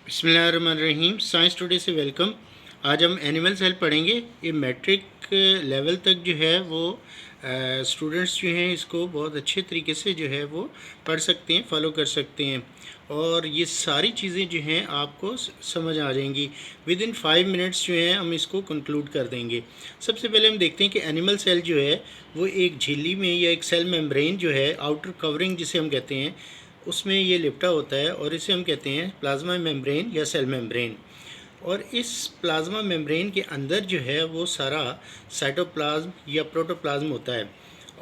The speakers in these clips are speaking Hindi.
बिस्मिल्लाहिर्रहमानिर्रहीम। साइंस टुडे से वेलकम। आज हम एनिमल सेल पढ़ेंगे। ये मैट्रिक लेवल तक जो है वो स्टूडेंट्स जो हैं इसको बहुत अच्छे तरीके से जो है वो पढ़ सकते हैं, फॉलो कर सकते हैं और ये सारी चीज़ें जो हैं आपको समझ आ जाएंगी। विद इन 5 मिनट्स जो है हम इसको कंक्लूड कर देंगे। सबसे पहले हम देखते हैं कि एनिमल सेल जो है वो एक झिल्ली में या एक सेल मेम्ब्रेन जो है, आउटर कवरिंग जिसे हम कहते हैं, उसमें ये लिपटा होता है और इसे हम कहते हैं प्लाज्मा मेम्ब्रेन या सेल मेम्ब्रेन। और इस प्लाज्मा मेम्ब्रेन के अंदर जो है वो सारा साइटोप्लाज्म या प्रोटोप्लाज्म होता है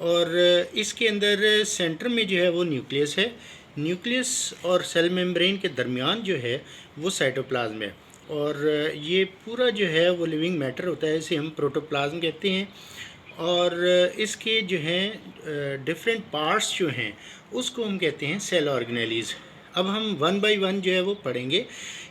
और इसके अंदर सेंटर में जो है वो न्यूक्लियस है। न्यूक्लियस और सेल मेम्ब्रेन के दरमियान जो है वो साइटोप्लाज्म है और ये पूरा जो है वो लिविंग मैटर होता है, इसे हम प्रोटोप्लाज्म कहते हैं। और इसके जो हैं डिफरेंट पार्ट्स जो हैं उसको हम कहते हैं सेल ऑर्गेनेलीज। अब हम वन बाय वन जो है वो पढ़ेंगे।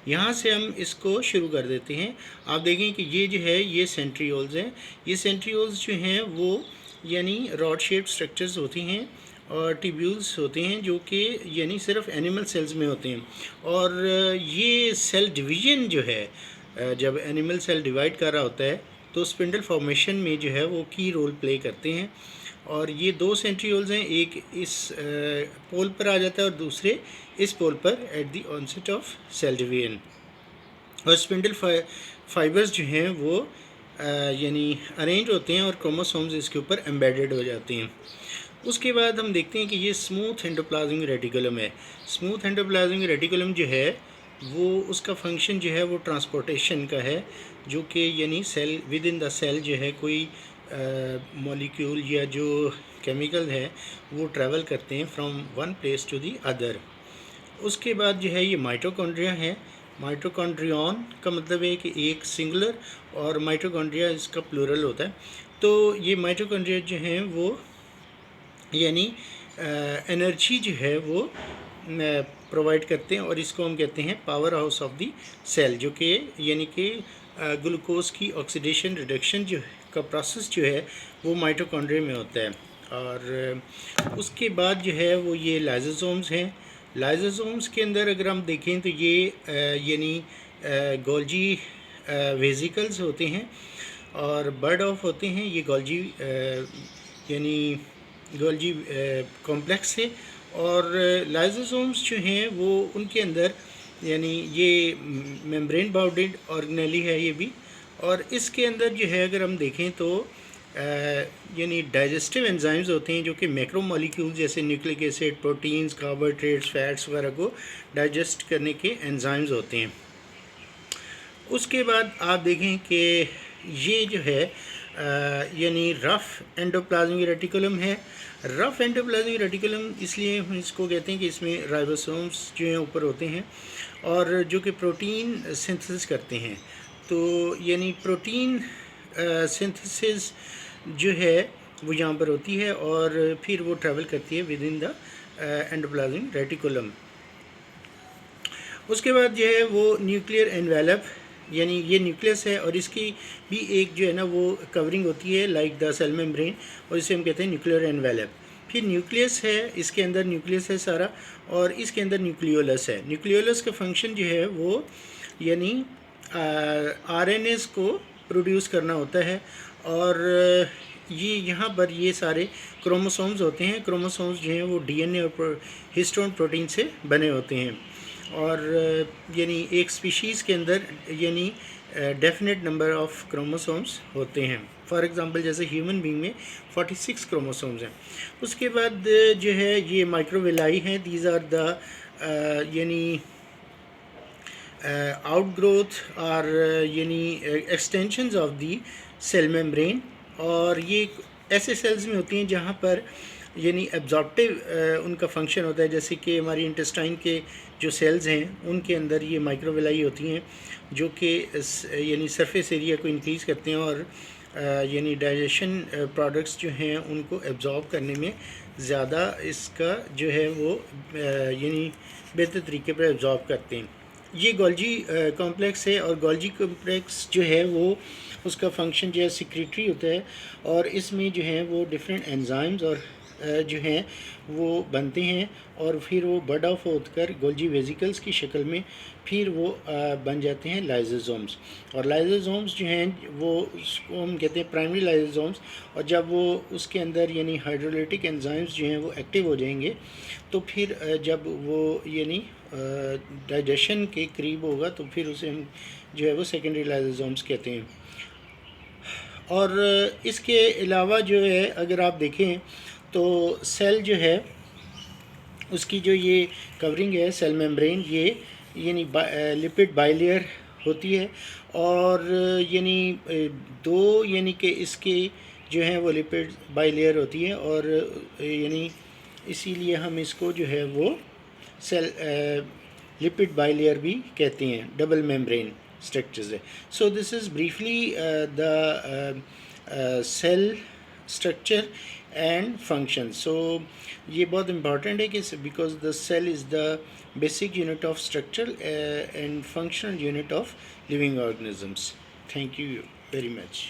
यहाँ से हम इसको शुरू कर देते हैं। आप देखें कि ये जो है ये सेंट्रियोल्स हैं। ये सेंट्रियोल्स जो हैं वो यानी रॉड शेप्ड स्ट्रक्चर्स होती हैं और ट्यूब्यूल्स होते हैं जो कि यानी सिर्फ एनिमल सेल्स में होते हैं। और ये सेल डिवीज़न जो है जब एनिमल सेल डिवाइड कर रहा होता है तो स्पिंडल फॉर्मेशन में जो है वो की रोल प्ले करते हैं। और ये दो सेंट्रियोल्स हैं, एक इस पोल पर आ जाता है और दूसरे इस पोल पर at the onset of cell division. और स्पिंडल फाइबर्स जो हैं वो यानी अरेंज होते हैं और क्रोमोसोम्स इसके ऊपर एम्बेडेड हो जाते हैं। उसके बाद हम देखते हैं कि ये स्मूथ एंडोप्लाज्मिक रेटिकुलम है। स्मूथ एंडोप्लाज्मिक रेटिकुलम जो है वो उसका फंक्शन जो है वो ट्रांसपोर्टेशन का है, जो कि यानी cell within the cell जो है कोई मॉलिक्यूल या जो केमिकल है वो ट्रैवल करते हैं from one place to the other. उसके बाद जो है ये माइटोकॉन्ड्रिया है। माइटोकॉन्ड्रियन का मतलब है कि एक सिंगुलर और माइटोकॉन्ड्रिया इसका प्लूरल होता है। तो ये माइटोकॉन्ड्रिया जो हैं वो यानी एनर्जी जो है वो प्रोवाइड करते हैं और इसको हम कहते हैं power house of the cell, जो कि यानी कि ग्लूकोज की ऑक्सीडेशन रिडक्शन जो का प्रोसेस जो है वो माइटोकॉन्ड्रिया में होता है। और उसके बाद जो है वो ये लाइसोसोम्स हैं। लाइसोसोम्स के अंदर अगर हम देखें तो ये यानी गोल्जी वेसिकल्स होते हैं और बर्ड ऑफ होते हैं। ये गोल्जी यानी गोल्जी कॉम्प्लेक्स है। और लाइसोसोम्स जो हैं वो उनके अंदर यानी ये मेम्ब्रेन बाउंडेड ऑर्गेनेली है ये भी। और इसके अंदर जो है अगर हम देखें तो यानी डाइजेस्टिव एंजाइम्स होते हैं जो कि मैक्रो मॉलिक्यूल्स जैसे nucleic acid, proteins, carbohydrates, fats वगैरह को डाइजेस्ट करने के एंजाइम्स होते हैं। उसके बाद आप देखें कि ये जो है यानी रफ़ एंडोप्लाज्मिक रेटिकुलम है। रफ़ एंडोप्लाज्मिक रेटिकुलम इसलिए हम इसको कहते हैं कि इसमें राइबोसोम्स जो हैं ऊपर होते हैं और जो कि प्रोटीन सिंथेसिस करते हैं। तो यानी प्रोटीन सिंथेसिस जो है वो यहाँ पर होती है और फिर वो ट्रैवल करती है with in the endoplasmic reticulum. उसके बाद जो है वो न्यूक्लियर एनवेलप यानी ये न्यूक्लियस है और इसकी भी एक जो है ना वो कवरिंग होती है लाइक द सेल मेम्ब्रेन और इसे हम कहते हैं न्यूक्लियर एनवेलप। फिर न्यूक्लियस है, इसके अंदर न्यूक्लियस है सारा और इसके अंदर न्यूक्लियोलस है। न्यूक्लियोलस का फंक्शन जो है वो यानी आरएनएस को प्रोड्यूस करना होता है और ये यहाँ पर ये सारे क्रोमोसोम्स होते हैं। क्रोमोसोम्स जो हैं वो डीएनए और हिस्टोन प्रोटीन से बने होते हैं और यानी एक स्पीशीज़ के अंदर यानी डेफिनेट नंबर ऑफ क्रोमोसोम्स होते हैं। फॉर एग्जांपल जैसे ह्यूमन बीइंग में 46 क्रोमोसोम्स हैं। उसके बाद जो है ये माइक्रोविलाई हैं। दीज आर द यानी आउटग्रोथ और यानी extensions of the cell membrane. और ये ऐसे सेल्स में होती हैं जहाँ पर यानी एब्जॉर्प्टिव उनका फंक्शन होता है, जैसे कि हमारी इंटेस्टाइन के जो सेल्स हैं उनके अंदर ये माइक्रोविलाई होती हैं जो कि यानी सरफेस एरिया को इंक्रीज़ करते हैं और यानी डाइजेशन प्रोडक्ट्स जो हैं उनको एब्जॉर्ब करने में ज़्यादा इसका जो है वो यानी बेहतर तरीके पर एब्जॉर्ब करते हैं। ये गोल्जी कॉम्प्लेक्स है और गोल्जी कॉम्प्लेक्स जो है वो उसका फंक्शन जो है सिक्रेटरी होता है और इसमें जो है वो डिफरेंट एंजाइम्स और जो हैं वो बनते हैं और फिर वो बर्ड ऑफ होकर गोल्जी वेसिकल्स की शक्ल में फिर वो बन जाते हैं लाइजोसोम्स। और लाइजोसोम्स जो हैं वो उसको हम कहते हैं प्राइमरी लाइजोसोम्स। और जब वो उसके अंदर यानी हाइड्रोलाइटिक एंजाइम्स जो हैं वो एक्टिव हो जाएंगे तो फिर जब वो यानी डाइजेशन के करीब होगा तो फिर उसे हम जो है वो सेकेंडरी लाइजोसोम्स कहते हैं। और इसके अलावा जो है अगर आप देखें तो सेल जो है उसकी जो ये कवरिंग है सेल मेम्ब्रेन ये यानी लिपिड बाइलेयर होती है। और यानी दो यानी कि इसके जो हैं वो लिपिड बाइलेयर होती है और यानी इसीलिए हम इसको जो है वो सेल लिपिड बाइलेयर भी कहते हैं, डबल मेम्ब्रेन स्ट्रक्चर्स है। So this is briefly the cell structure and function. So ये बहुत इंपॉर्टेंट है कि because the cell is the basic unit of structure and functional unit of living organisms. Thank you very much.